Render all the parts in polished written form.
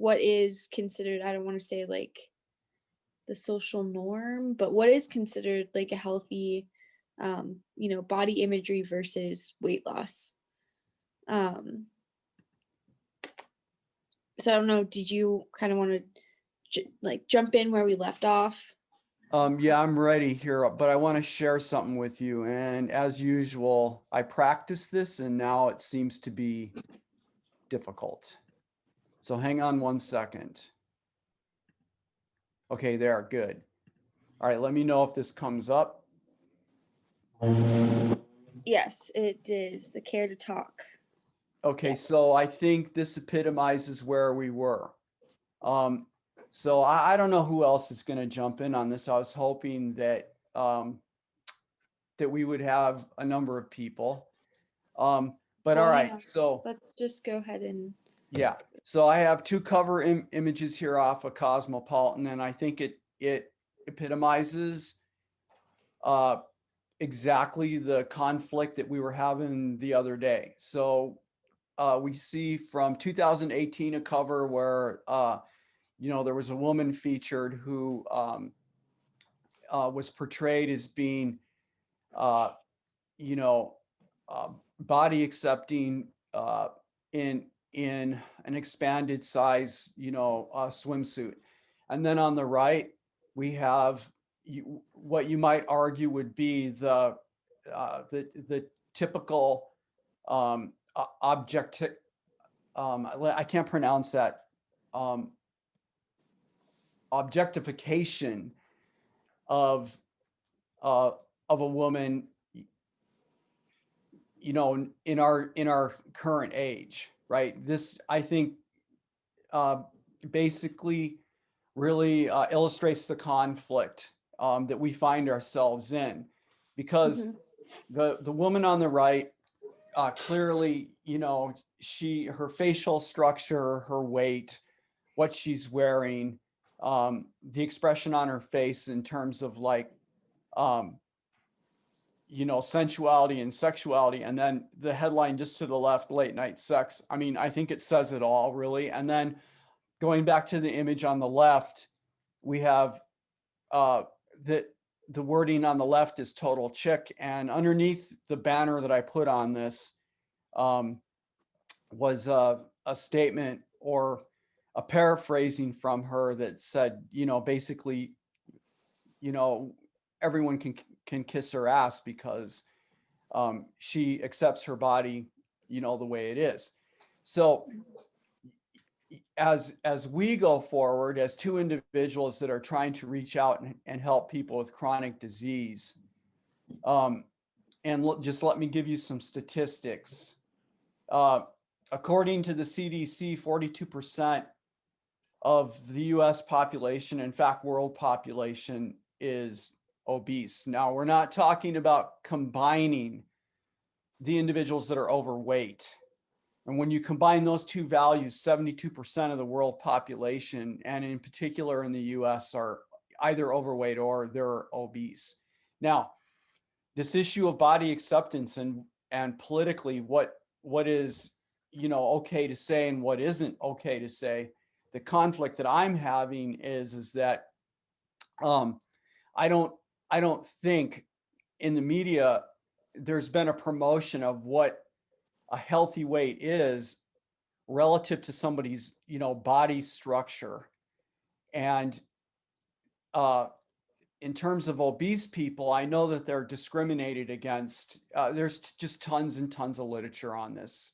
what is considered, I don't want to say like the social norm, but what is considered like a healthy, body imagery versus weight loss. Um, so I don't know, did you kind of want to jump in where we left off? Yeah, I'm ready here, but I want to share something with you. And as usual, I practiced this and now it seems to be difficult. So hang on one second. Okay, there, good. All right, let me know if this comes up. Yes, it is the care to talk. Okay, Yeah. so I think this epitomizes where we were. Um, so I don't know who else is going to jump in on this. I was hoping that we would have a number of people. But all Well, hang right, on. so Let's just go ahead and yeah. So I have two cover images here off of Cosmopolitan, and I think it epitomizes uh, exactly the conflict that we were having the other day. So we see from 2018 a cover where there was a woman featured who was portrayed as being uh, you know uh, body accepting in an expanded size swimsuit, and then on the right we have what you might argue would be the typical object. I can't pronounce that. um, Objectification of uh, of a woman, in our current age, right? This, I think, uh, basically really illustrates the conflict that we find ourselves in, because Mhm. the woman on the right, clearly, her facial structure, her weight, what she's wearing, the expression on her face in terms of like um, sensuality and sexuality. And then the headline just to the left, late night sex. I mean, I think it says it all, really. And then going back to the image on the left, we have uh, the the wording on the left is total chick, and underneath the banner that I put on this um, was a statement or a paraphrasing from her that said, basically, you know, everyone can kiss her ass because she accepts her body, the way it is. So as we go forward as two individuals that are trying to reach out and help people with chronic disease, um, and just let me give you some statistics. Uh, According to the CDC, 42% of the US population, in fact, world population, is obese. Now, we're not talking about combining the individuals that are overweight. And when you combine those two values, 72% of the world population, and in particular in the US, are either overweight or they're obese. Now, this issue of body acceptance and politically what is okay to say and what isn't okay to say, the conflict that I'm having is that um, I don't I don't think in the media there's been a promotion of what a healthy weight is relative to somebody's body structure. And uh, in terms of obese people, I know that they're discriminated against. There's just tons and tons of literature on this.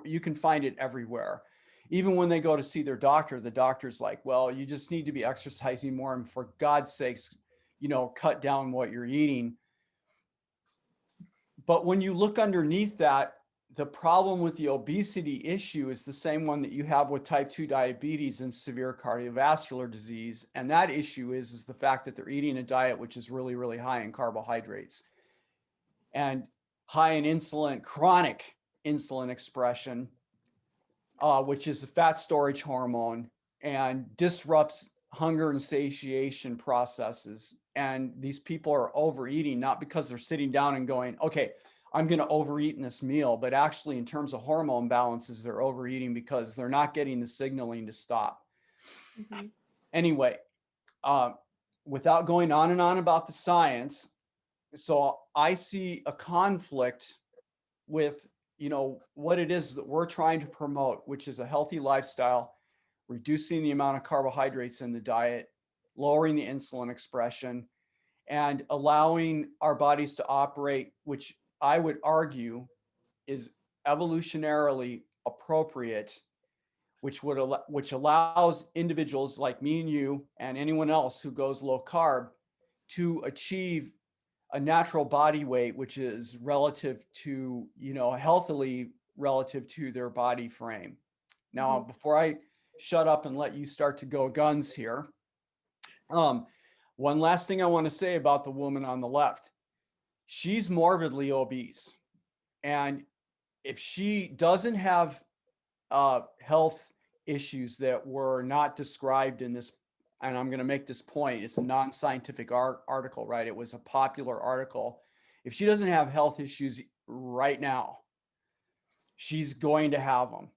You can find it everywhere. Even when they go to see their doctor, the doctor's like, well, you just need to be exercising more, and for God's sakes, cut down what you're eating. But when you look underneath that, the problem with the obesity issue is the same one that you have with type 2 diabetes and severe cardiovascular disease. And that issue is the fact that they're eating a diet which is really, really high in carbohydrates and high in insulin, chronic insulin expression, which is a fat storage hormone and disrupts hunger and satiation processes. And these people are overeating, not because they're sitting down and going, okay, I'm going to overeat in this meal, but actually in terms of hormone balances, they're overeating because they're not getting the signaling to stop. Mhm. Anyway, without going on and on about the science, so I see a conflict with, what it is that we're trying to promote, which is a healthy lifestyle, reducing the amount of carbohydrates in the diet, lowering the insulin expression, and allowing our bodies to operate, which I would argue is evolutionarily appropriate, which allows individuals like me and you and anyone else who goes low carb to achieve a natural body weight, which is relative to, healthily relative to their body frame. Now, Mhm. before I shut up and let you start to go guns here, one last thing I want to say about the woman on the left. She's morbidly obese. And if she doesn't have health issues that were not described in this, and I'm going to make this point, it's a non-scientific article, right? It was a popular article. If she doesn't have health issues right now, she's going to have them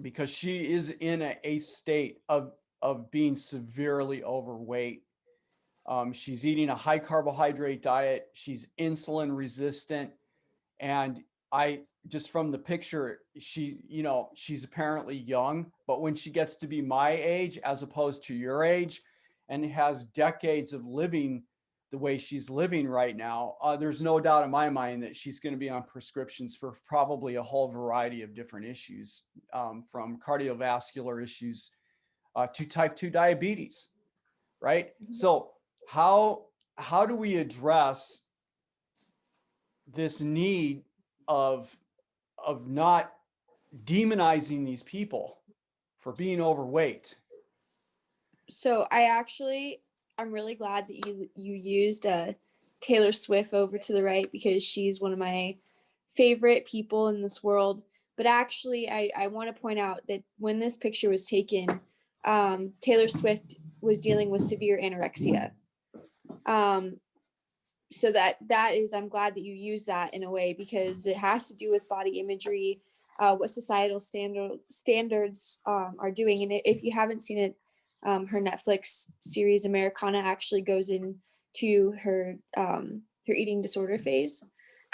because she is in a state of being severely overweight. She's eating a high carbohydrate diet. She's insulin resistant. And I just from the picture, she's apparently young, but when she gets to be my age, as opposed to your age, and has decades of living the way she's living right now, there's no doubt in my mind that she's going to be on prescriptions for probably a whole variety of different issues, from cardiovascular issues to type 2 diabetes, right? Mhm. So how do we address this need of not demonizing these people for being overweight? So I'm really glad that you used Taylor Swift over to the right, because she's one of my favorite people in this world. But actually, I want to point out that when this picture was taken, Taylor Swift was dealing with severe anorexia. Um, so that is, I'm glad that you use that in a way, because it has to do with body imagery, what societal standards are doing. And if you haven't seen it, her Netflix series Americana actually goes into her eating disorder phase.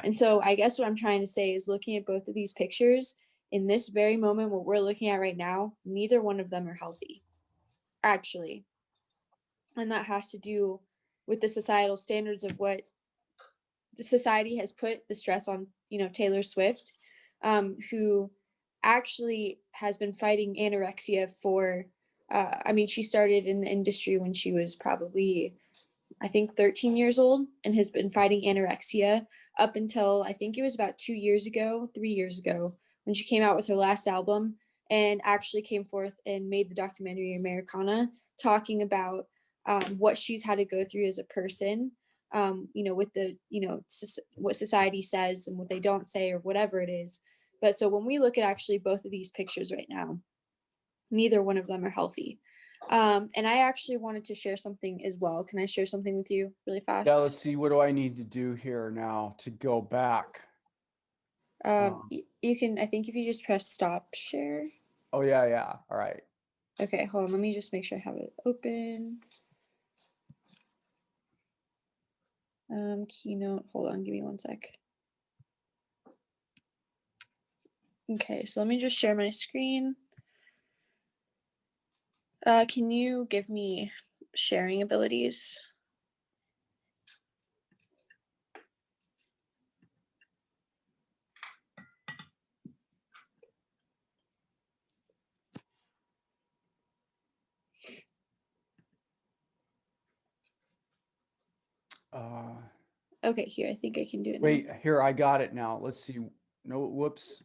And so I guess what I'm trying to say is, looking at both of these pictures in this very moment, what we're looking at right now, neither one of them are healthy, actually. And that has to do with the societal standards of what the society has put the stress on, Taylor Swift, who actually has been fighting anorexia for, I mean, she started in the industry when she was probably, I think, 13 years old, and has been fighting anorexia up until, I think it was about 2 years ago, 3 years ago, when she came out with her last album and actually came forth and made the documentary Americana, talking about what she's had to go through as a person, with the, what society says and what they don't say, or whatever it is. But so when we look at actually both of these pictures right now, neither one of them are healthy. And I actually wanted to share something as well. Can I share something with you really Yeah, fast? let's see. What do I need to do here now to go back? Um, You can, I think if you just press stop share. oh, yeah, yeah. All right. Okay, hold on. Let me just make sure I have it open. Keynote. Hold on. Give me one sec. Okay, so let me just share my screen. Can you give me sharing abilities? Uh, Okay, here. I think I can do it now. wait, here, I got it now. Let's see. No, whoops.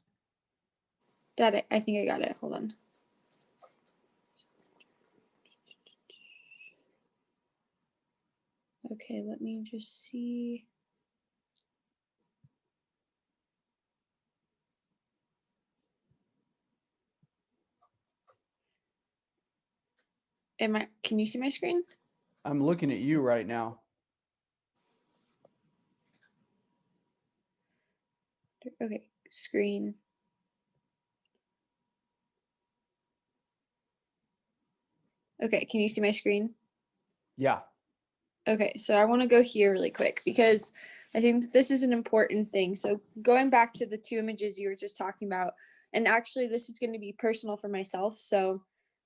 Got it. I think I got it. Hold on. Okay, let me just see. Can you see my screen? I'm looking at you right now. Okay, screen. Okay, can you see my screen? Yeah. Okay, so I want to go here really quick because I think that this is an important thing. So going back to the two images you were just talking about, and actually this is going to be personal for myself. So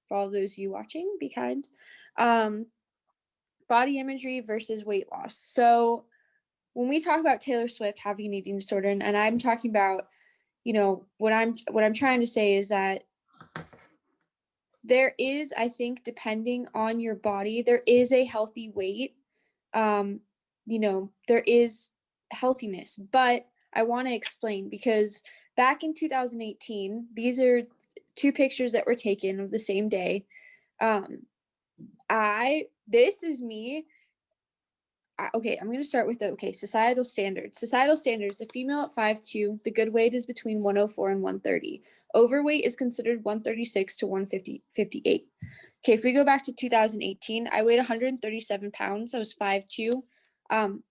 for all those of you watching, be kind. Um, Body imagery versus weight loss. So when we talk about Taylor Swift having an eating disorder, and I'm talking about, what I'm trying to say is that there is, I think, depending on your body, there is a healthy weight. There is healthiness, but I want to explain because back in 2018, these are two pictures that were taken of the same day. Um, this is me. Okay, I'm going to start with societal standards. Societal standards, a female at 5'2", the good weight is between 104 and 130. Overweight is considered 136 to 158. Okay, if we go back to 2018, I weighed 137 pounds. I was 5'2".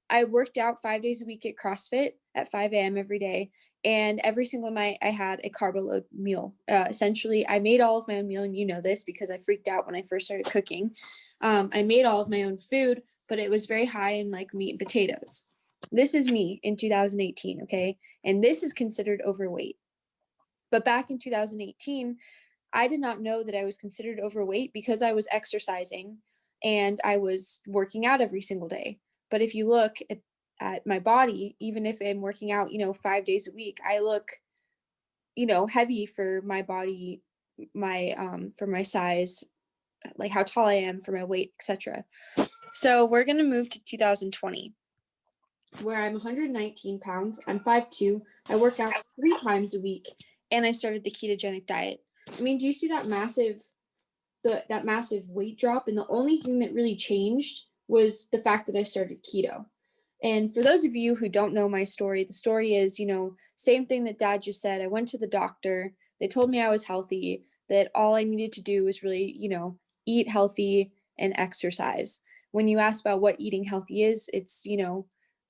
I worked out 5 days a week at CrossFit at 5 a.m. every day. And every single night I had a carb load meal. Essentially, I made all of my own meal, and you know this because I freaked out when I first started cooking. I made all of my own food, but it was very high in like meat and potatoes. This is me in 2018, okay? And this is considered overweight. But back in 2018, I did not know that I was considered overweight because I was exercising and I was working out every single day. But if you look at my body, even if I'm working out, 5 days a week, I look, heavy for my body, for my size, like how tall I am, for my weight, etc. So we're going to move to 2020, where I'm 119 pounds. I'm 5'2". I work out 3 times a week, and I started the ketogenic diet. I mean, do you see that massive weight drop? And the only thing that really changed was the fact that I started keto. And for those of you who don't know my story, the story is, same thing that Dad just said. I went to the doctor. They told me I was healthy, that all I needed to do was really, eat healthy and exercise. When you ask about what eating healthy is, it's,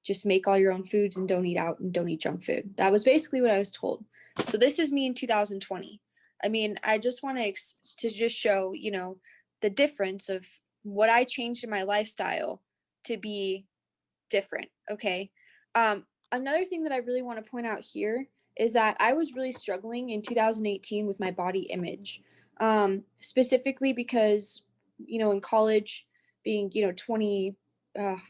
just make all your own foods and don't eat out and don't eat junk food. That was basically what I was told. So this is me in 2020. I mean, I just want to just show, the difference of what I changed in my lifestyle to be different. Okay. Another thing that I really want to point out here is that I was really struggling in 2018 with my body image, specifically because, in college, being, 20,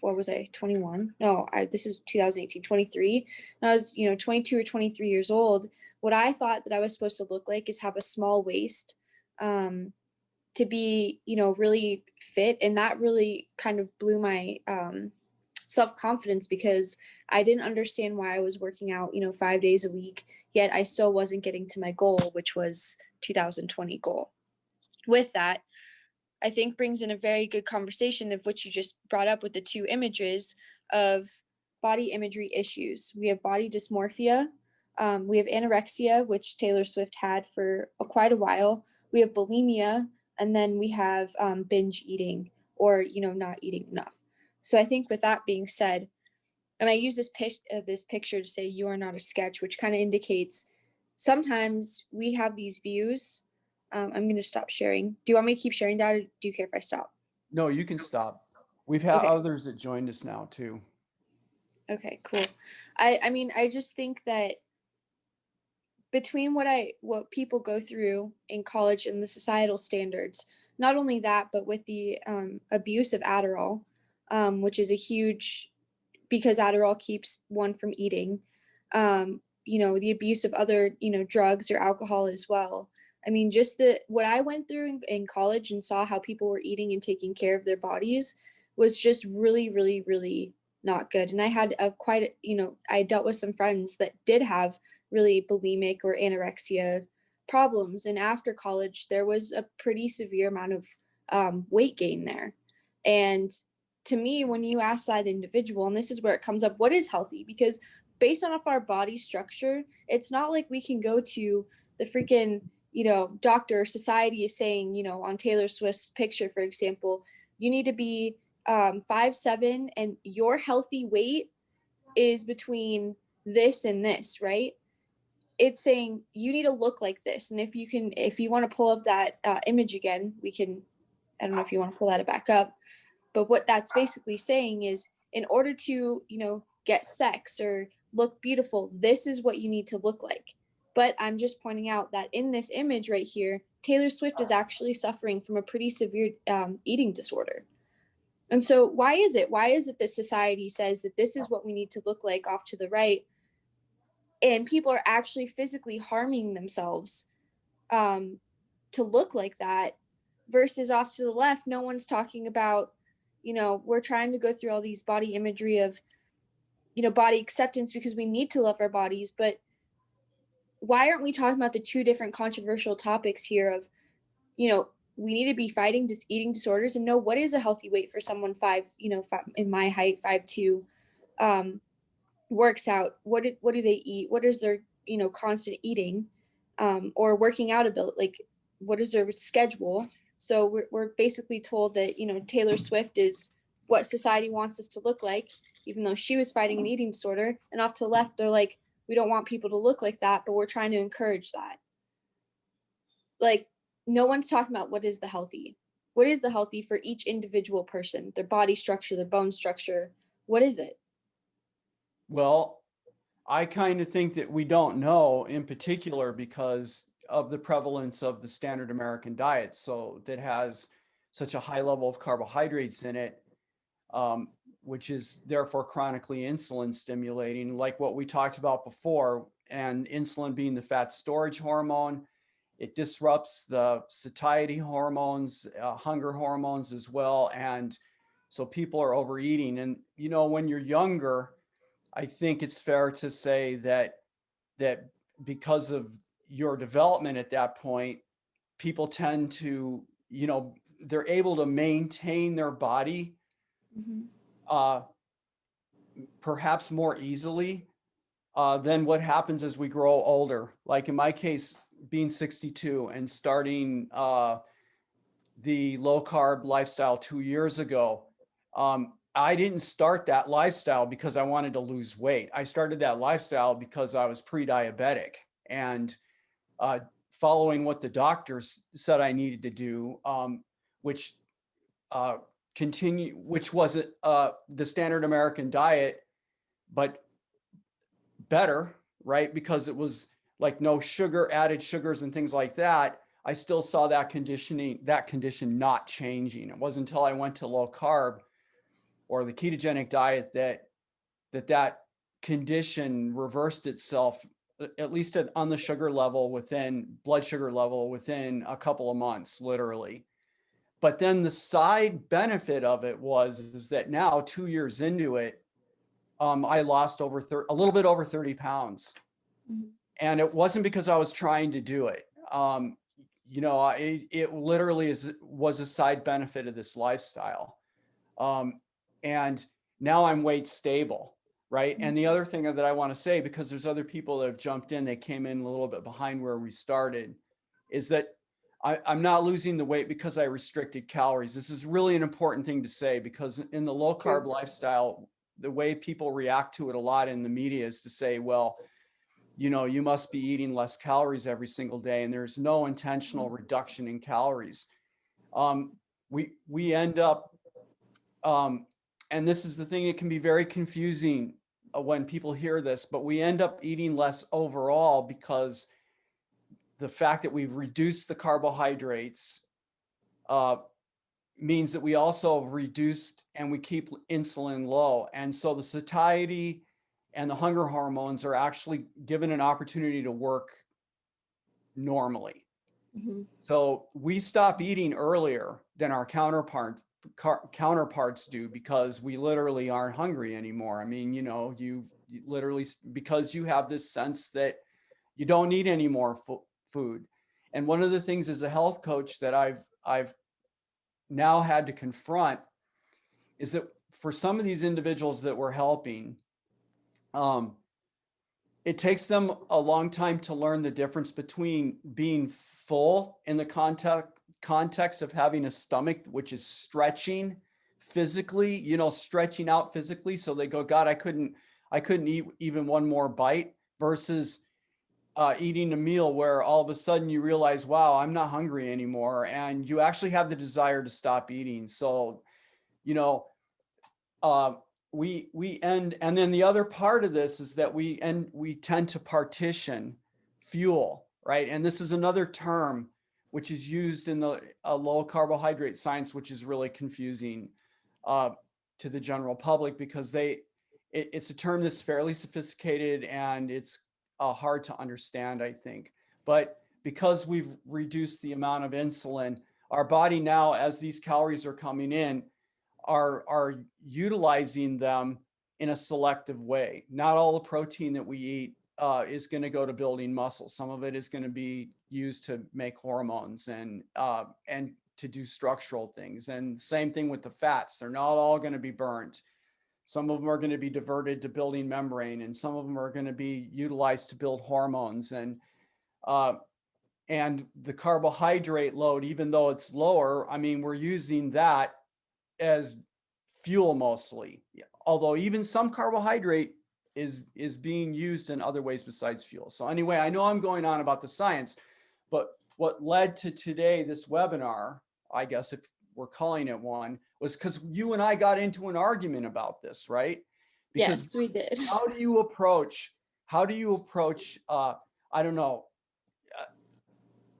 what was I, 21? No, this is 2018, 23. And I was, 22 or 23 years old. What I thought that I was supposed to look like is have a small waist, to be, really fit. And that really kind of blew my, self-confidence because I didn't understand why I was working out, 5 days a week, yet I still wasn't getting to my goal, which was 2020 goal. With that, I think brings in a very good conversation of what you just brought up with the two images of body imagery issues. We have body dysmorphia. We have anorexia, which Taylor Swift had for quite a while. We have bulimia, and then we have binge eating, or not eating enough. So I think with that being said, and I use this picture to say you are not a sketch, which kind of indicates sometimes we have these views. I'm going to stop sharing. Do you want me to keep sharing that, or do you care if I stop? No, you can stop. We've had Okay. others that joined us now too. Okay, cool. I mean, I just think that between what people go through in college and the societal standards, not only that, but with the abuse of Adderall, which is a huge, because Adderall keeps one from eating, the abuse of other, drugs or alcohol as well. I mean, just what I went through in college and saw how people were eating and taking care of their bodies was just really, really, really not good. And I had I dealt with some friends that did have really bulimic or anorexia problems. And after college, there was a pretty severe amount of weight gain there. And to me, when you ask that individual, and this is where it comes up, what is healthy? Because based on our body structure, it's not like we can go to the freaking, doctor. Society is saying, on Taylor Swift's picture, for example, you need to be 5'7", and your healthy weight is between this and this, right? it's saying you need to look like this. And if you want to pull up that image again, I don't know if you want to pull that back up, but what that's basically saying is in order to, get sex or look beautiful, this is what you need to look like. But I'm just pointing out that in this image right here, Taylor Swift is actually suffering from a pretty severe eating disorder. And so why is it that society says that this is what we need to look like off to the right, and people are actually physically harming themselves to look like that, versus off to the left, no one's talking about, we're trying to go through all these body imagery of, body acceptance because we need to love our bodies. But why aren't we talking about the two different controversial topics here of, we need to be fighting eating disorders and know what is a healthy weight for someone in my height, 5'2", works out. What do they eat? What is their, constant eating, or working out ability? Like, what is their schedule? So we're basically told that, Taylor Swift is what society wants us to look like, even though she was fighting an eating disorder. And off to the left, they're like, we don't want people to look like that, but we're trying to encourage that. Like, no one's talking about what is the healthy for each individual person, their body structure, their bone structure. What is it? Well, I kind of think that we don't know, in particular because of the prevalence of the standard American diet. So that has such a high level of carbohydrates in it, which is therefore chronically insulin stimulating, like what we talked about before. And insulin being the fat storage hormone, it disrupts the satiety hormones, hunger hormones as well. And so people are overeating. And, when you're younger, I think it's fair to say that because of your development at that point, people tend to, they're able to maintain their body Mm-hmm. uh, perhaps more easily than what happens as we grow older. Like in my case, being 62 and starting the low carb lifestyle 2 years ago, I didn't start that lifestyle because I wanted to lose weight. I started that lifestyle because I was pre-diabetic and following what the doctors said I needed to do, which uh, which was the standard American diet, but better, right? Because it was like no sugar, added sugars and things like that. I still saw that condition not changing. It wasn't until I went to low carb or the ketogenic diet that condition reversed itself, at least on the sugar level, within blood sugar level, within a couple of months, literally. But then the side benefit of it is that now 2 years into it, I lost a little bit over 30 pounds. Mm-hmm. And it wasn't because I was trying to do it. It literally was a side benefit of this lifestyle. And now I'm weight stable, right? And the other thing that I want to say, because there's other people that have jumped in, they came in a little bit behind where we started, is that I'm not losing the weight because I restricted calories. This is really an important thing to say, because in the low carb lifestyle, the way people react to it a lot in the media is to say, well, you must be eating less calories every single day. And there's no intentional reduction in calories. We end up, and this is the thing, it can be very confusing when people hear this, but we end up eating less overall because the fact that we've reduced the carbohydrates means that we also have reduced and we keep insulin low. And so the satiety and the hunger hormones are actually given an opportunity to work normally. Mm-hmm. So we stop eating earlier than our counterparts do because we literally aren't hungry anymore. I mean, you literally, because you have this sense that you don't need any more food. And one of the things as a health coach that I've now had to confront is that for some of these individuals that we're helping, it takes them a long time to learn the difference between being full in the context of having a stomach, which is stretching physically, stretching out physically. So they go, God, I couldn't eat even one more bite, versus eating a meal where all of a sudden you realize, wow, I'm not hungry anymore, and you actually have the desire to stop eating. So, you know, uh, we end, and then the other part of this is that we tend to partition fuel, right? And this is another term which is used in the low carbohydrate science, which is really confusing uh, to the general public, because it's a term that's fairly sophisticated, and it's hard to understand, I think. But because we've reduced the amount of insulin, our body now, as these calories are coming in, are utilizing them in a selective way. Not all the protein that we eat is going to go to building muscle. Some of it is going to be used to make hormones and to do structural things. And same thing with the fats. They're not all going to be burnt. Some of them are going to be diverted to building membrane, and some of them are going to be utilized to build hormones. And the carbohydrate load, even though it's lower, I mean, we're using that as fuel mostly. Although even some carbohydrate is being used in other ways besides fuel. So anyway, I know I'm going on about the science, but what led to today, this webinar, I guess if we're calling it one, was because you and I got into an argument about this, right? Because Yes, we did. how do you approach, I don't know,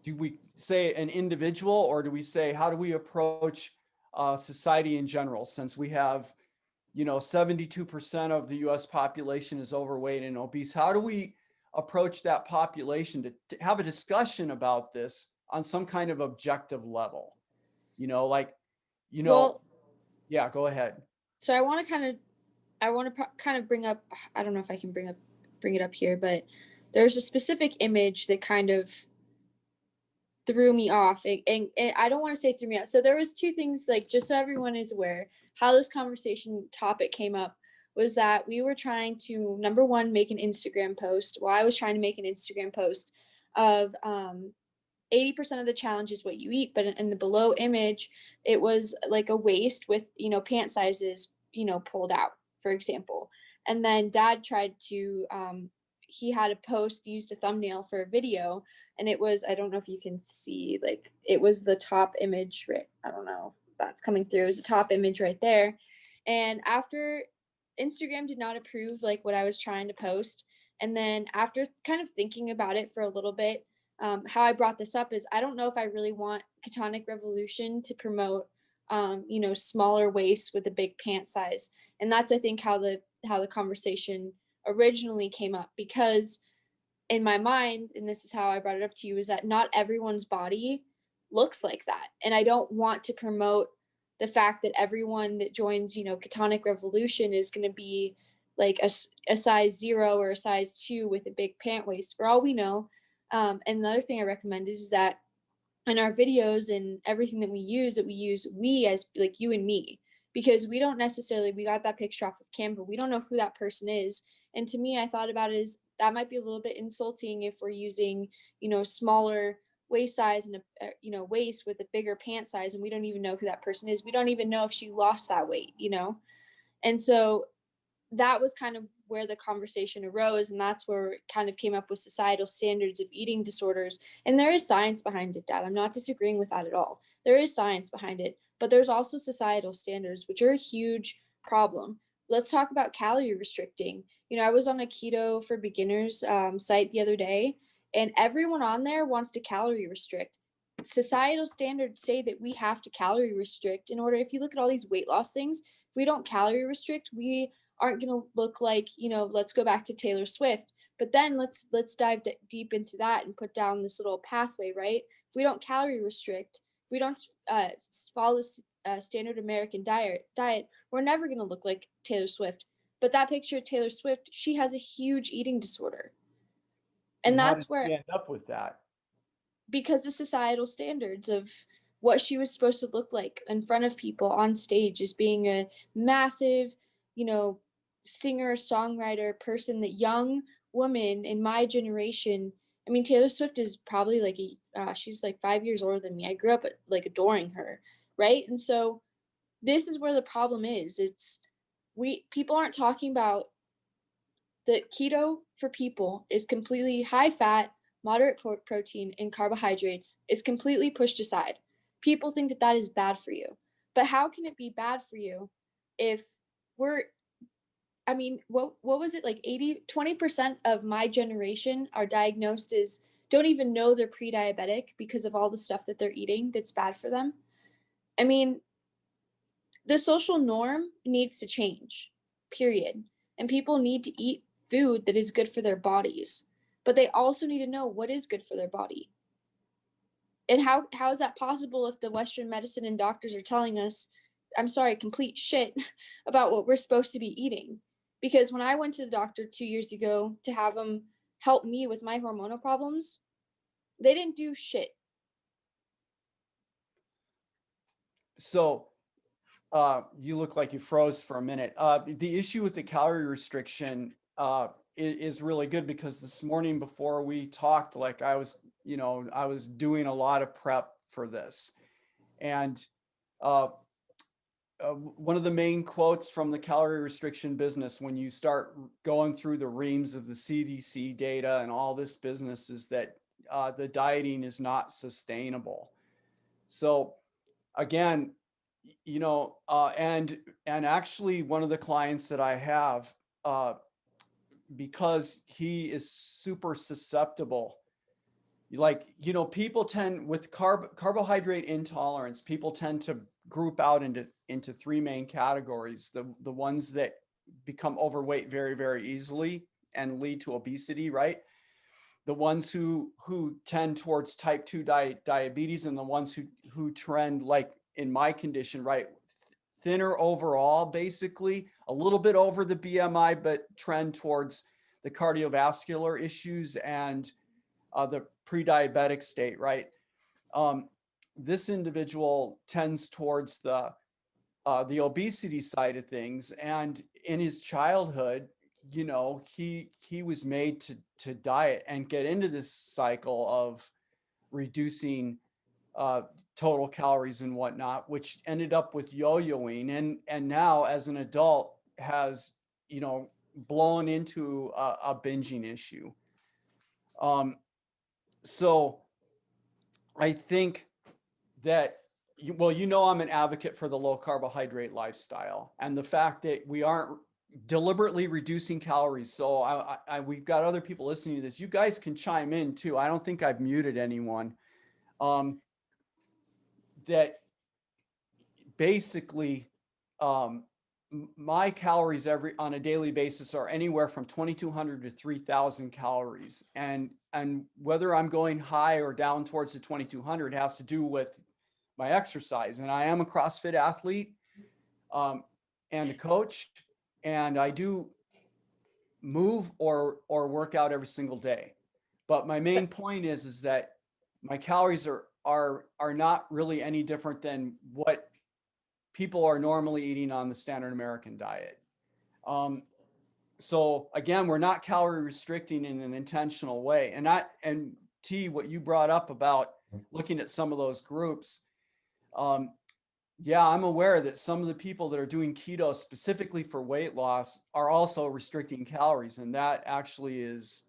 do we say an individual, or do we say, how do we approach society in general, since we have, 72% of the US population is overweight and obese? How do we approach that population to have a discussion about this on some kind of objective level? Like, Well, yeah, go ahead. so I want to kind of bring up, I don't know if I can bring it up here, but there's a specific image that kind of threw me off, and I don't want to say threw me off. So there was two things, like, just so everyone is aware how this conversation topic came up, was that we were trying to, number one, make an Instagram post. Well, I was trying to make an Instagram post of 80% of the challenge is what you eat, but in the below image, it was like a waist with, pant sizes, pulled out, for example. And then dad tried to, he had a post, used a thumbnail for a video, and it was, I don't know if you can see, like, it was the top image, right? I don't know if that's coming through. It was the top image right there. And after, Instagram did not approve like what I was trying to post. And then after kind of thinking about it for a little bit, how I brought this up is, I don't know if I really want Ketonic Revolution to promote, smaller waist with a big pant size. And that's, I think, how the conversation originally came up, because in my mind, and this is how I brought it up to you, is that not everyone's body looks like that. And I don't want to promote the fact that everyone that joins, Ketonic Revolution is going to be like a size 0 or a size 2 with a big pant waist, for all we know. And another thing I recommend is that in our videos and everything that we use we as like you and me, because we don't necessarily, we got that picture off of Canva, we don't know who that person is. And to me, I thought about it as that might be a little bit insulting if we're using, smaller waist size and a waist with a bigger pant size, and we don't even know who that person is. We don't even know if she lost that weight. And so that was kind of where the conversation arose, and that's where it kind of came up with societal standards of eating disorders. And there is science behind it, Dad. I'm not disagreeing with that at all. There is science behind it, but there's also societal standards, which are a huge problem. Let's talk about calorie restricting. I was on a keto for beginners site the other day, and everyone on there wants to calorie restrict. Societal standards say that we have to calorie restrict in order. If you look at all these weight loss things, if we don't calorie restrict, we aren't going to look like, let's go back to Taylor Swift. But then let's dive deep into that and put down this little pathway, right? If we don't calorie restrict, if we don't follow standard American diet, we're never going to look like Taylor Swift. But that picture of Taylor Swift, she has a huge eating disorder. And And how did that's where, she end up with that? because the societal standards of what she was supposed to look like in front of people on stage as being a massive, singer, songwriter, person, that young woman in my generation. I mean, Taylor Swift is probably like she's like 5 years older than me. I grew up like adoring her, right? And so this is where the problem is. It's people aren't talking about The keto for people is completely high fat, moderate protein, and carbohydrates is completely pushed aside. People think that that is bad for you. But how can it be bad for you if we're, I mean, what was it, like 20% of my generation are diagnosed as, don't even know they're pre-diabetic because of all the stuff that they're eating that's bad for them. I mean, the social norm needs to change, period. And people need to eat food that is good for their bodies, but they also need to know what is good for their body. And how is that possible if the Western medicine and doctors are telling us, I'm sorry, complete shit about what we're supposed to be eating? Because when I went to the doctor 2 years ago to have them help me with my hormonal problems, they didn't do shit. So you look like you froze for a minute. The issue with the calorie restriction is really good, because this morning before we talked, like I was doing a lot of prep for this. And uh, one of the main quotes from the calorie restriction business, when you start going through the reams of the CDC data and all this business, is that the dieting is not sustainable. So again, and actually one of the clients that I have, because he is super susceptible, like, people tend, with carbohydrate intolerance, people tend to group out into three main categories: the ones that become overweight very, very easily and lead to obesity, right? The ones who tend towards type 2 diabetes, and the ones who trend, like in my condition, right, thinner overall, basically a little bit over the BMI, but trend towards the cardiovascular issues and the pre-diabetic state, right? This individual tends towards the obesity side of things, and in his childhood, he was made to diet and get into this cycle of reducing total calories and whatnot, which ended up with yo-yoing, and now as an adult has blown into a binging issue. So I think that, I'm an advocate for the low carbohydrate lifestyle, and the fact that we aren't deliberately reducing calories. So we've got other people listening to this. You guys can chime in too. I don't think I've muted anyone. That basically, my calories on a daily basis are anywhere from 2,200 to 3,000 calories, and whether I'm going high or down towards the 2,200 has to do with my exercise. And I am a CrossFit athlete, and a coach, and I do move or work out every single day. But my main point is that my calories are not really any different than what people are normally eating on the standard American diet. So again, we're not calorie restricting in an intentional way. And T, what you brought up about looking at some of those groups, yeah, I'm aware that some of the people that are doing keto specifically for weight loss are also restricting calories, and that actually is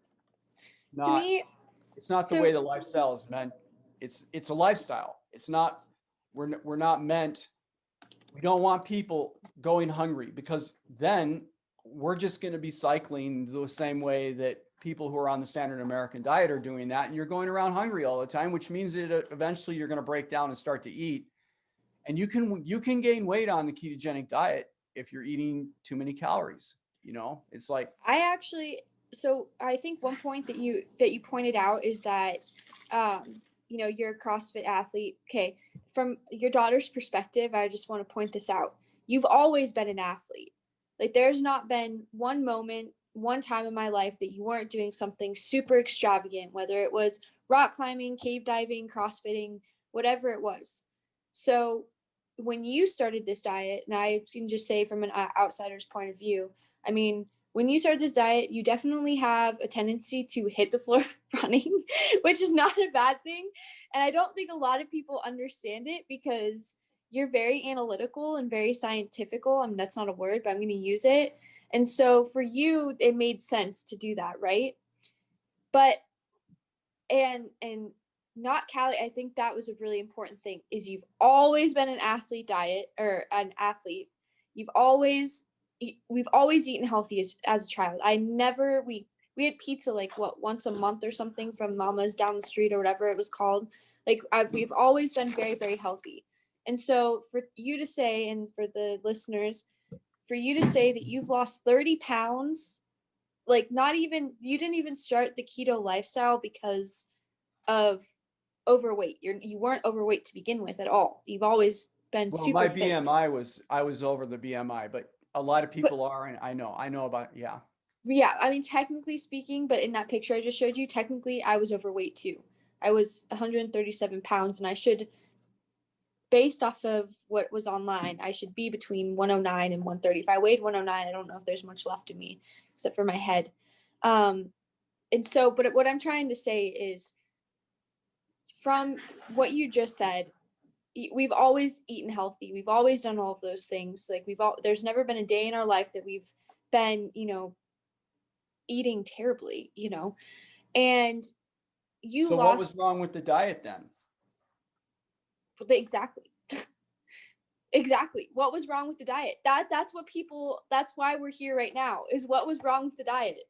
To not, me, it's not the so way the lifestyle is meant. It's a lifestyle. It's not, we're not meant, we don't want people going hungry, because then we're just going to be cycling the same way that people who are on the standard American diet are doing that, and you're going around hungry all the time, which means that eventually you're going to break down and start to eat. And you can gain weight on the ketogenic diet if you're eating too many calories. It's like, I think one point that you pointed out is that you're a CrossFit athlete. Okay, from your daughter's perspective, I just want to point this out. You've always been an athlete. Like, there's not been one moment, one time in my life that you weren't doing something super extravagant, whether it was rock climbing, cave diving, crossfitting, whatever it was. So when you started this diet, and I can just say from an outsider's point of view, I mean, when you start this diet, you definitely have a tendency to hit the floor running, which is not a bad thing. And I don't think a lot of people understand it, because you're very analytical and very scientifical. I mean, that's not a word, but I'm going to use it. And so for you, it made sense to do that, right? But and not Callie, I think that was a really important thing is you've always been an athlete diet or an athlete. You've always we've always eaten healthy as a child. We had pizza like what once a month or something from Mama's down the street or whatever it was called. Like we've always been very, very healthy. And so for you to say, and for the listeners, for you to say that you've lost 30 pounds, like not even, you didn't even start the keto lifestyle because of overweight. You weren't overweight to begin with at all. You've always been Well, my super fit. BMI was, I was over the BMI, but a lot of But people are, and I know about, yeah. yeah, I mean, technically speaking, but in that picture I just showed you, technically I was overweight too. I was 137 pounds, and I should, based off of what was online, I should be between 109 and 130. If I weighed 109, I don't know if there's much left of me except for my head. And so, but what I'm trying to say is, from what you just said, we've always eaten healthy. We've always done all of those things. Like there's never been a day in our life that we've been, eating terribly, and you So what was lost wrong with the diet then? exactly. Exactly. What was wrong with the diet? That's why we're here right now, is what was wrong with the diet.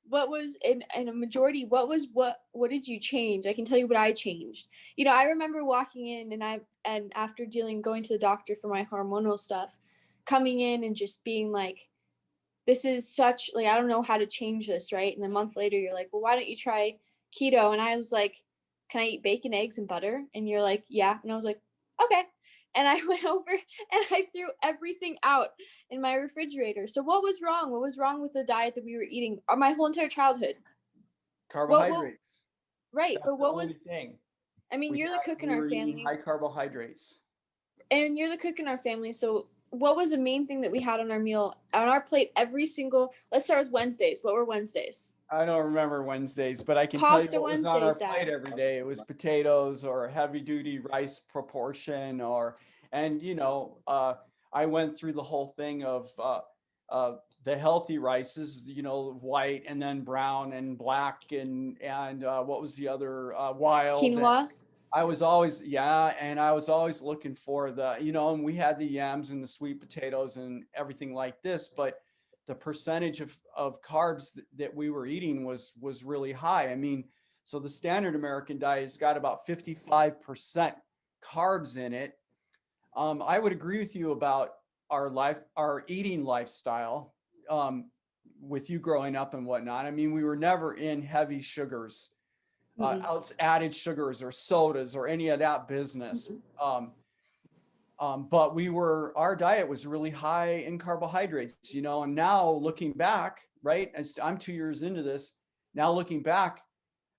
What was in a majority, what did you change? I can tell you what I changed. I remember walking in, and after going to the doctor for my hormonal stuff, coming in and just being like, this is such, like, I don't know how to change this, right? And a month later you're like, well, why don't you try keto? And I was like, can I eat bacon, eggs, and butter? And you're like, yeah. And I was like, okay. And I went over and I threw everything out in my refrigerator. So what was wrong? What was wrong with the diet that we were eating my whole entire childhood? What Carbohydrates. right, but That's the what only was, thing. I mean, you're the cook in We our were eating family, high carbohydrates. and you're the cook in our family. So what was the main thing that we had on our meal, on our plate every single, let's start with Wednesdays. What were Wednesdays? I don't remember Wednesdays, but I can tell you Pasta what was on our Wednesdays, plate Dad. every day. It was potatoes or a heavy duty rice proportion, and I went through the whole thing of the healthy rices, white and then brown and black and what was the other, wild. Quinoa. I was always, yeah, and I was always looking for and we had the yams and the sweet potatoes and everything like this, but the percentage of carbs that we were eating was really high. I mean, so the standard American diet has got about 55% carbs in it. I would agree with you about our eating lifestyle, with you growing up and whatnot. I mean, we were never in heavy sugars, added sugars or sodas or any of that business. But our diet was really high in carbohydrates, and now looking back, right, as I'm 2 years into this, now looking back,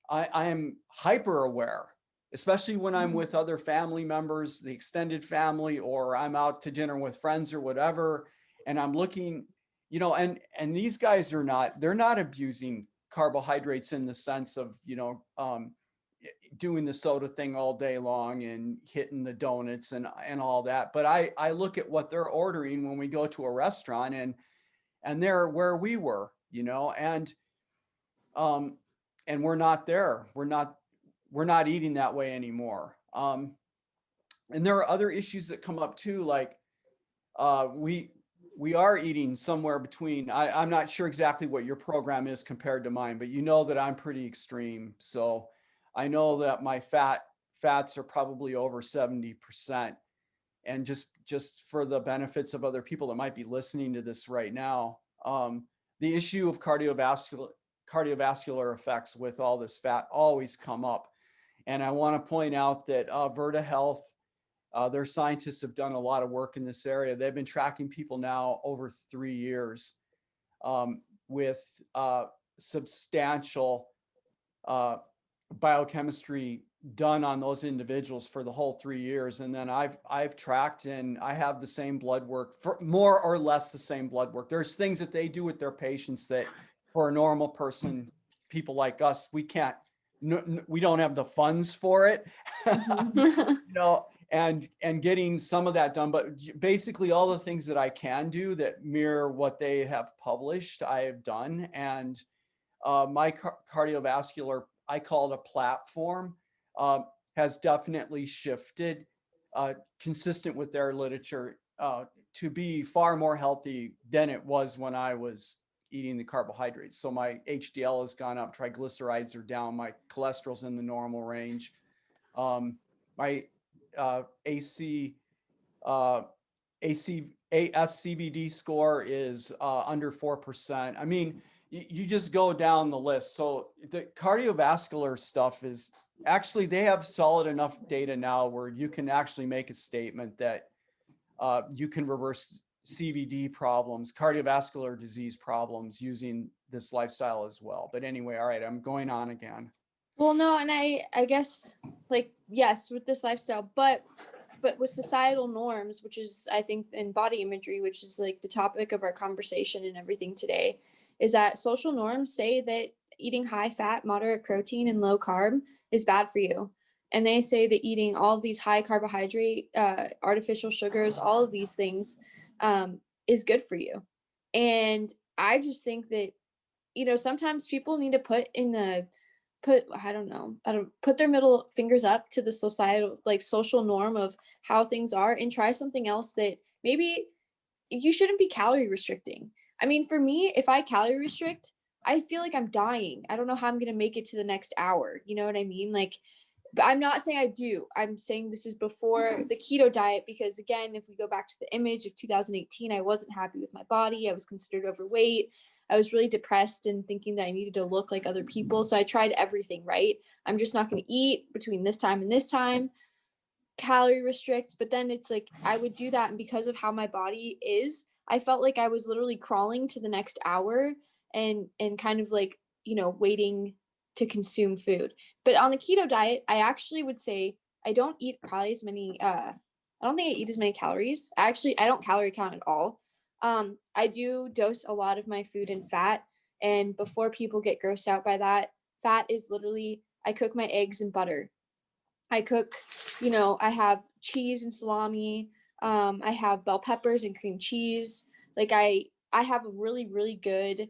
I am hyper aware, especially when I'm with other family members, the extended family, or I'm out to dinner with friends or whatever, and I'm looking, and these guys they're not abusing carbohydrates in the sense of, doing the soda thing all day long and hitting the donuts and all that. But I look at what they're ordering when we go to a restaurant, and they're where we were, um, and we're not there. We're not eating that way anymore. And there are other issues that come up too, like we are eating somewhere between. I'm not sure exactly what your program is compared to mine, but you know that I'm pretty extreme. So I know that my fats are probably over 70%. And just for the benefits of other people that might be listening to this right now, the issue of cardiovascular effects with all this fat always come up. And I want to point out that Verta Health, their scientists have done a lot of work in this area. They've been tracking people now over 3 years, with substantial biochemistry done on those individuals for the whole 3 years. And then I've tracked, and I have the same blood work, for more or less the same blood work. There's things that they do with their patients that for a normal person, people like us, we can't, we don't have the funds for it. Mm-hmm. and getting some of that done. But basically all the things that I can do that mirror what they have published, I have done. And my cardiovascular, I call it a platform, has definitely shifted, consistent with their literature, to be far more healthy than it was when I was eating the carbohydrates. So my HDL has gone up, triglycerides are down, my cholesterol's in the normal range. My AC, ASCVD score is under 4%. I mean, you just go down the list. So the cardiovascular stuff is actually, they have solid enough data now where you can actually make a statement that you can reverse CVD problems, cardiovascular disease problems using this lifestyle as well. But anyway, all right, I'm going on again. Well, no, and I guess, like, yes, with this lifestyle, but with societal norms, which is, I think, in body imagery, which is like the topic of our conversation and everything today, is that social norms say that eating high fat, moderate protein, and low carb is bad for you. And they say that eating all of these high carbohydrate, artificial sugars, all of these things is good for you. And I just think that, sometimes people need to put their middle fingers up to the societal, like, social norm of how things are, and try something else that maybe you shouldn't be calorie restricting. I mean, for me, if I calorie restrict, I feel like I'm dying. I don't know how I'm going to make it to the next hour. You know what I mean? Like, but I'm not saying I do. I'm saying this is before the keto diet, because again, if we go back to the image of 2018, I wasn't happy with my body. I was considered overweight. I was really depressed and thinking that I needed to look like other people. So I tried everything, right? I'm just not going to eat between this time and this time, calorie restrict. But then it's like I would do that, and because of how my body is, I felt like I was literally crawling to the next hour, and kind of like, waiting to consume food. But on the keto diet, I actually would say I don't eat probably as many I don't think I eat as many calories. I don't calorie count at all. I do dose a lot of my food in fat, and before people get grossed out by that, fat is literally, I cook my eggs in butter. I cook, I have cheese and salami. I have bell peppers and cream cheese. Like, I have a really, really good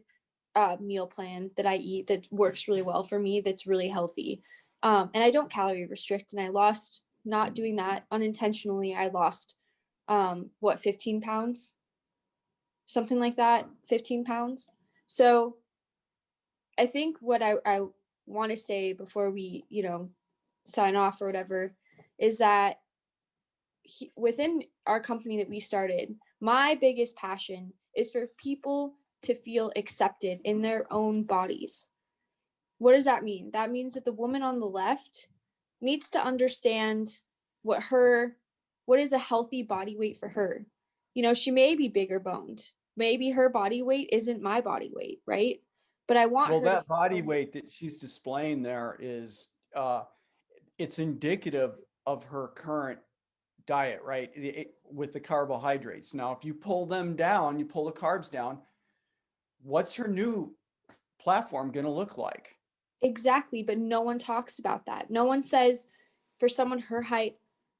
meal plan that I eat that works really well for me, that's really healthy. And I don't calorie restrict. And I lost, not doing that unintentionally, I lost 15 pounds, something like that, 15 pounds. So I think what I want to say before we, sign off or whatever, is that within our company that we started, my biggest passion is for people to feel accepted in their own bodies. What does that mean? That means that the woman on the left needs to understand what is a healthy body weight for her. She may be bigger boned. Maybe her body weight isn't my body weight, right? But I want Well, her to that body weight that she's displaying there is, it's indicative of her current diet, right? With the carbohydrates. Now, if you pull them down, you pull the carbs down, what's her new platform going to look like? exactly, but no one talks about that. No one says, for someone her height,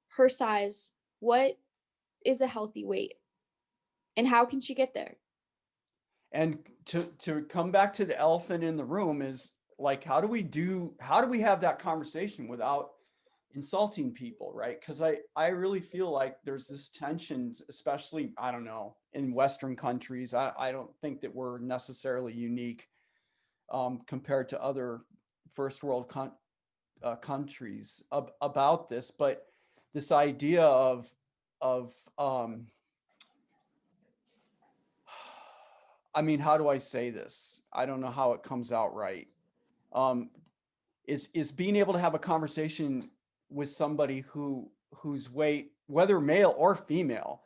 her size, what is a healthy weight and how can she get there? And to come back to the elephant in the room is like, how do we have that conversation without insulting people, right? Because I really feel like there's this tension, especially, I don't know, in Western countries. I don't think that we're necessarily unique compared to other first world countries about this, but this idea of I mean, how do I say this? I don't know how it comes out right. Um, is being able to have a conversation with somebody whose weight, whether male or female,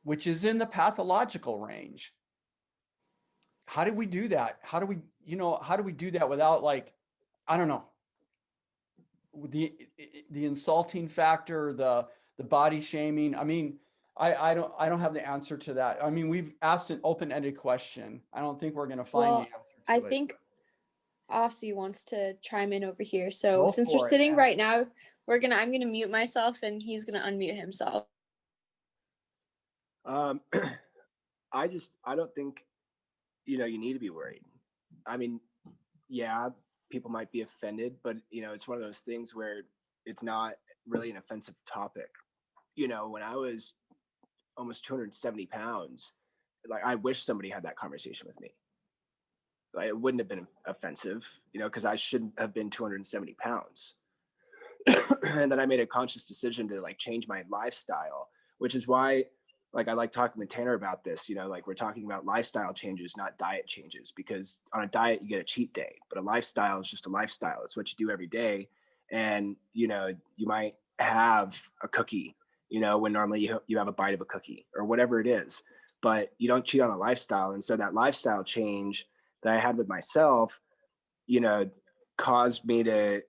which is in the pathological range. How do we do that? How do we do that without, like, I don't know, the insulting factor, the body shaming? I mean, I don't have the answer to that. I mean, we've asked an open-ended question. I don't think we're going to find the Well, answer I to it. think Aussie wants to chime in over here. So Go since we're for it, sitting man. right now, I'm gonna mute myself and he's gonna unmute himself. I don't think, you need to be worried. I mean, yeah, people might be offended, but it's one of those things where it's not really an offensive topic. When I was almost 270 pounds, like, I wish somebody had that conversation with me. Like, it wouldn't have been offensive, because I shouldn't have been 270 pounds. And then I made a conscious decision to like change my lifestyle, which is why, like, I like talking with Tanner about this, like, we're talking about lifestyle changes, not diet changes, because on a diet you get a cheat day, but a lifestyle is just a lifestyle. It's what you do every day. And you might have a cookie, when normally you have a bite of a cookie or whatever it is, but you don't cheat on a lifestyle. And so that lifestyle change that I had with myself, caused me to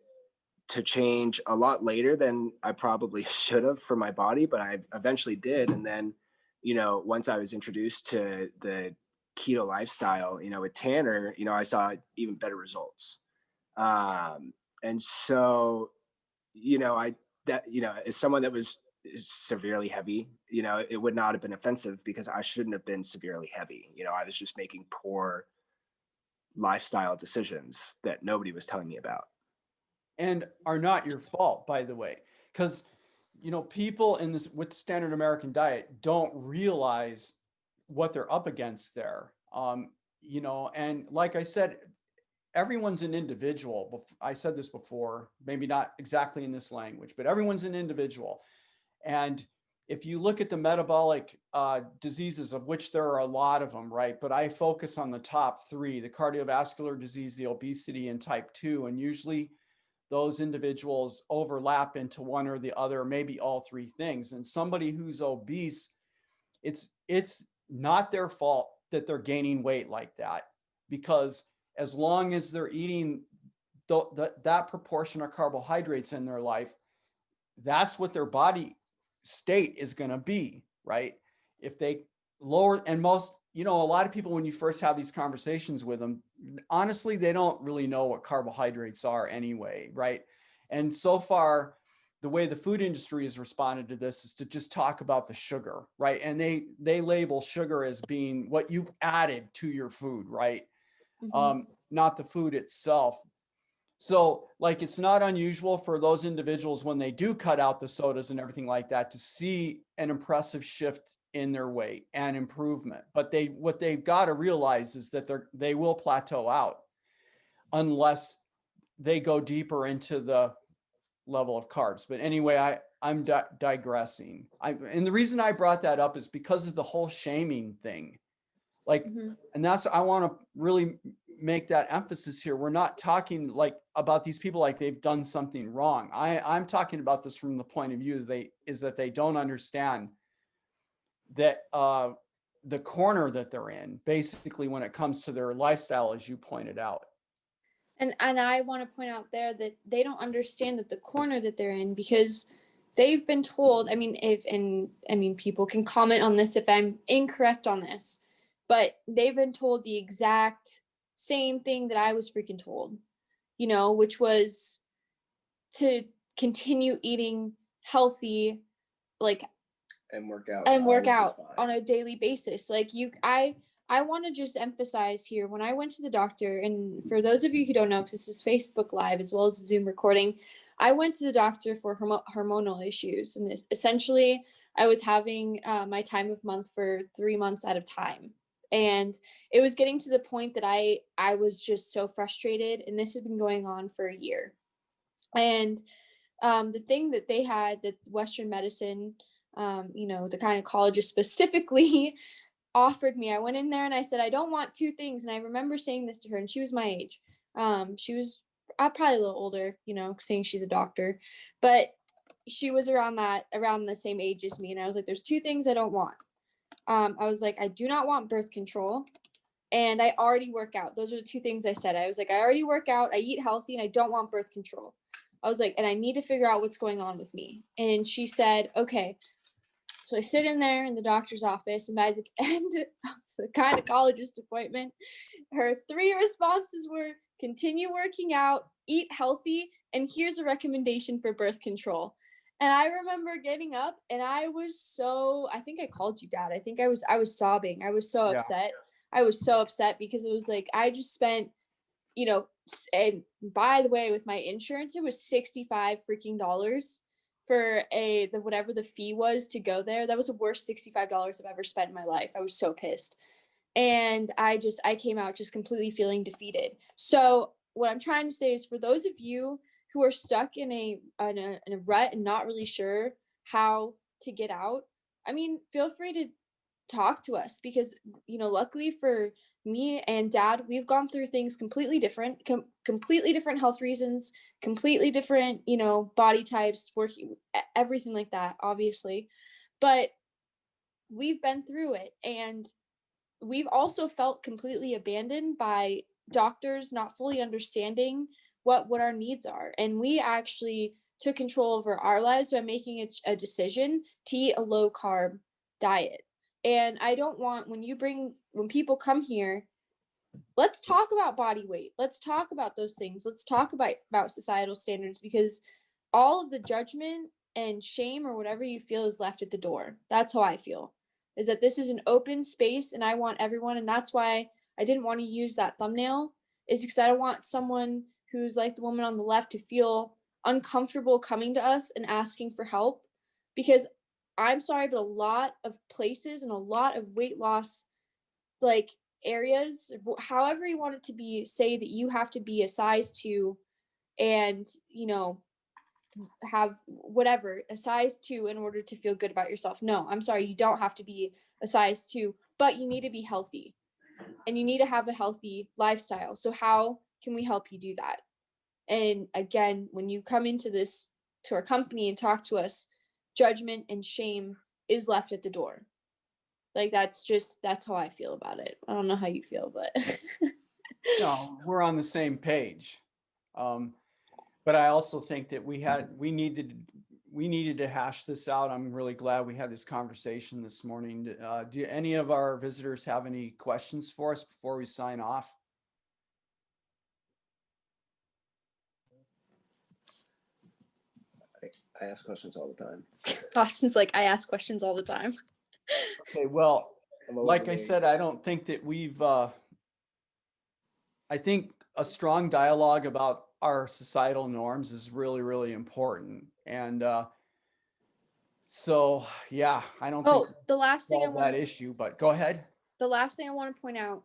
change a lot later than I probably should have for my body, but I eventually did. And then, once I was introduced to the keto lifestyle, with Tanner, I saw even better results. And so, as someone that was severely heavy, it would not have been offensive because I shouldn't have been severely heavy. I was just making poor lifestyle decisions that nobody was telling me about. And are not your fault, by the way, because people in this with the standard American diet don't realize what they're up against there. And like I said, everyone's an individual. I said this before, maybe not exactly in this language, but everyone's an individual. And if you look at the metabolic diseases, of which there are a lot of them, right? But I focus on the top three: the cardiovascular disease, the obesity, and type 2. And usually those individuals overlap into one or the other, maybe all three things. And somebody who's obese, it's not their fault that they're gaining weight like that, because as long as they're eating that proportion of carbohydrates in their life, that's what their body state is going to be, right? If they lower, and most, a lot of people, when you first have these conversations with them, honestly, they don't really know what carbohydrates are anyway, right? And so far, the way the food industry has responded to this is to just talk about the sugar, right? And they label sugar as being what you've added to your food, right? Mm-hmm. Not the food itself. So, like, it's not unusual for those individuals, when they do cut out the sodas and everything like that, to see an impressive shift in their weight and improvement. But what they've got to realize is that they will plateau out unless they go deeper into the level of carbs. But anyway, I'm digressing. And the reason I brought that up is because of the whole shaming thing. Like, Mm-hmm. and that's, I want to really make that emphasis here. We're not talking like about these people like they've done something wrong. I'm talking about this from the point of view that they don't understand that the corner that they're in, basically, when it comes to their lifestyle, as you pointed out. And I want to point out there that they don't understand that the corner that they're in, because they've been told, people can comment on this if I'm incorrect on this, but they've been told the exact same thing that I was freaking told, which was to continue eating healthy, like, And work out. and work out on a daily basis. Like, I want to just emphasize here, when I went to the doctor, and for those of you who don't know, because this is Facebook Live as well as Zoom recording, I went to the doctor for hormonal issues. And essentially, I was having my time of month for 3 months at a time. And it was getting to the point that I was just so frustrated. And this had been going on for a year. And the thing that they had, that Western medicine, the gynecologist specifically offered me, I went in there and I said, I don't want two things. And I remember saying this to her, and she was my age. She was probably a little older, saying she's a doctor, but she was around the same age as me. And I was like, there's two things I don't want. I was like, I do not want birth control, and I already work out. Those are the two things I said. I was like, I already work out, I eat healthy, and I don't want birth control. I was like, and I need to figure out what's going on with me. And she said, okay. So I sit in there in the doctor's office, and by the end of the gynecologist appointment, her 3 responses were: continue working out, eat healthy, and here's a recommendation for birth control. And I remember getting up and I think I called you, Dad. I think I was sobbing. I was so Yeah. upset. I was so upset because it was like, I just spent, and by the way, with my insurance, it was $65 freaking dollars for whatever the fee was to go there. That was the worst $65 I've ever spent in my life. I was so pissed. And I came out just completely feeling defeated. So what I'm trying to say is, for those of you who are stuck in a rut and not really sure how to get out, I mean, feel free to talk to us, because luckily for me and Dad, we've gone through things completely different, completely different health reasons, completely different body types, working, everything like that, obviously, but we've been through it. And we've also felt completely abandoned by doctors not fully understanding what our needs are. And we actually took control over our lives by making a decision to eat a low carb diet. And I don't want, when people come here, let's talk about body weight. Let's talk about those things. Let's talk about societal standards, because all of the judgment and shame or whatever you feel is left at the door. That's how I feel, is that this is an open space and I want everyone. And that's why I didn't want to use that thumbnail, is because I don't want someone who's like the woman on the left to feel uncomfortable coming to us and asking for help. Because I'm sorry, but a lot of places and a lot of weight loss like areas, however you want it to be, say that you have to be a size 2 and have whatever, a size 2 in order to feel good about yourself. No, I'm sorry, you don't have to be a size 2, but you need to be healthy and you need to have a healthy lifestyle. So how can we help you do that? And again, when you come to our company and talk to us, judgment and shame is left at the door. Like, that's how I feel about it. I don't know how you feel, but No, we're on the same page. But I also think that we needed to hash this out. I'm really glad we had this conversation this morning. Do any of our visitors have any questions for us before we sign off? I ask questions all the time. Austin's like, I ask questions all the time. Okay, well, like I amazed. said, I don't think that I think a strong dialogue about our societal norms is really, really important. And so, yeah, I don't think The last thing I solve want that issue, but go ahead. to point out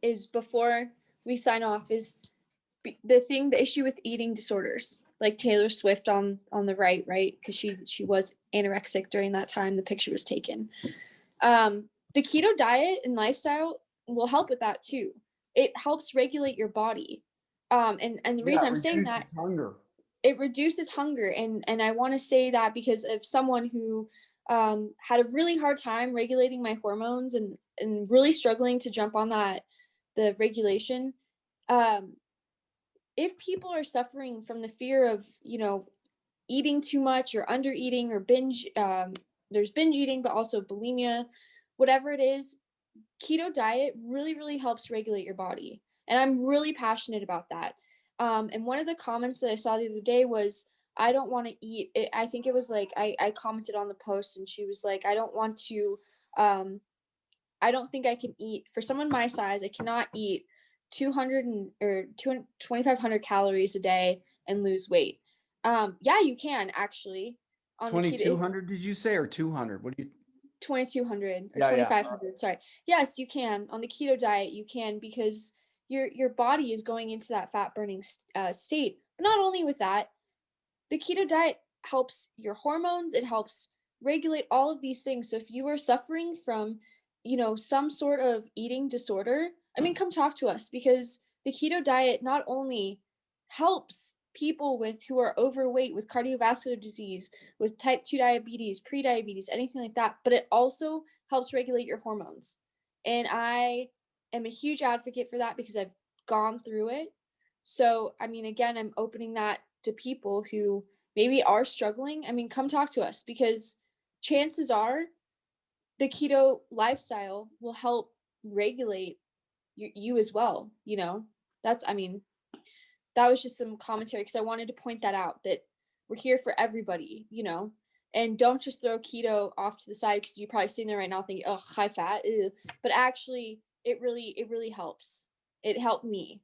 is, before we sign off, is the issue with eating disorders, like Taylor Swift on the right, because she was anorexic during that time the picture was taken. The keto diet and lifestyle will help with that too. It helps regulate your body. And the reason I'm saying that, hunger. it reduces hunger. And I want to say that because of someone who had a really hard time regulating my hormones and really struggling to jump on the regulation. If people are suffering from the fear of, eating too much or under eating or binge, there's binge eating, but also bulimia, whatever it is, keto diet really, really helps regulate your body. And I'm really passionate about that. And one of the comments that I saw the other day was, I don't want to eat it. I think it was like, I commented on the post and she was like, I don't want to, I don't think I can eat, for someone my size, I cannot eat 2,500 calories a day and lose weight. Yeah, you can actually on the keto. 2,200 did you say, or 200? What do you? 2,200 or Yeah, 2,500. Sorry. Yes, you can on the keto diet. You can, because your body is going into that fat burning state. But not only with that, the keto diet helps your hormones. It helps regulate all of these things. So if you are suffering from, some sort of eating disorder, I mean, come talk to us, because the keto diet not only helps people who are overweight, with cardiovascular disease, with type 2 diabetes, pre-diabetes, anything like that, but it also helps regulate your hormones. And I am a huge advocate for that because I've gone through it. So, I mean, again, I'm opening that to people who maybe are struggling. I mean, come talk to us, because chances are the keto lifestyle will help regulate you as well. That's, I mean, that was just some commentary because I wanted to point that out, that we're here for everybody, and don't just throw keto off to the side because you're probably sitting there right now thinking, oh, high fat, ew. But actually it really helps. It helped me.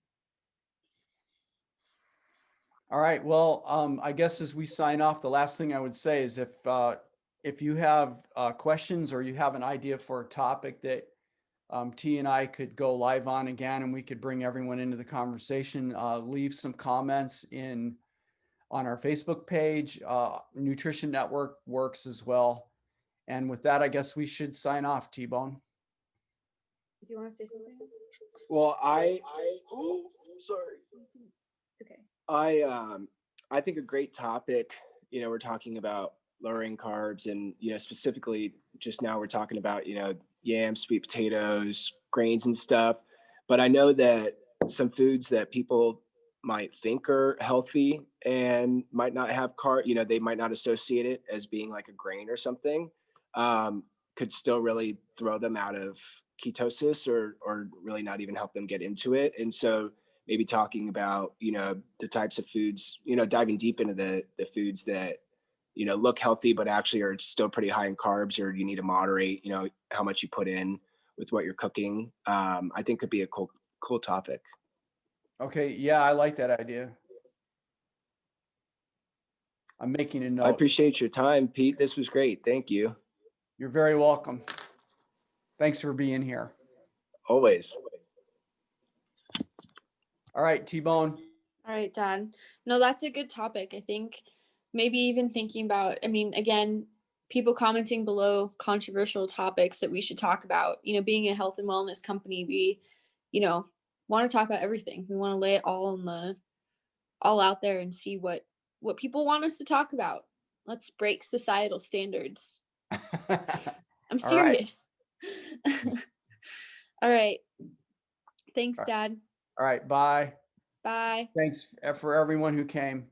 All right. Well, I guess as we sign off, the last thing I would say is if you have questions or you have an idea for a topic that T and I could go live on again, and we could bring everyone into the conversation, leave some comments on our Facebook page. Nutrition Network works as well. And with that, I guess we should sign off, T-Bone. Do you want to say something? Well, sorry. Okay. I think a great topic, we're talking about lowering carbs, and, specifically just now we're talking about, yams, sweet potatoes, grains and stuff. But I know that some foods that people might think are healthy and might not have carb, they might not associate it as being like a grain or something, could still really throw them out of ketosis or really not even help them get into it. And so maybe talking about, the types of foods, diving deep into the foods that, look healthy, but actually are still pretty high in carbs, or you need to moderate, how much you put in with what you're cooking. I think could be a cool topic. Okay. Yeah, I like that idea. I'm making a note. I appreciate your time, Pete. This was great. Thank you. You're very welcome. Thanks for being here. Always. All right, T-Bone. All right, Dad. No, that's a good topic. I think maybe even thinking about, again, people commenting below controversial topics that we should talk about. Being a health and wellness company, we, want to talk about everything. We want to lay it all out there and see what people want us to talk about. Let's break societal standards. I'm serious. All right. Thanks, Dad. All right. Bye. Bye. Thanks for everyone who came.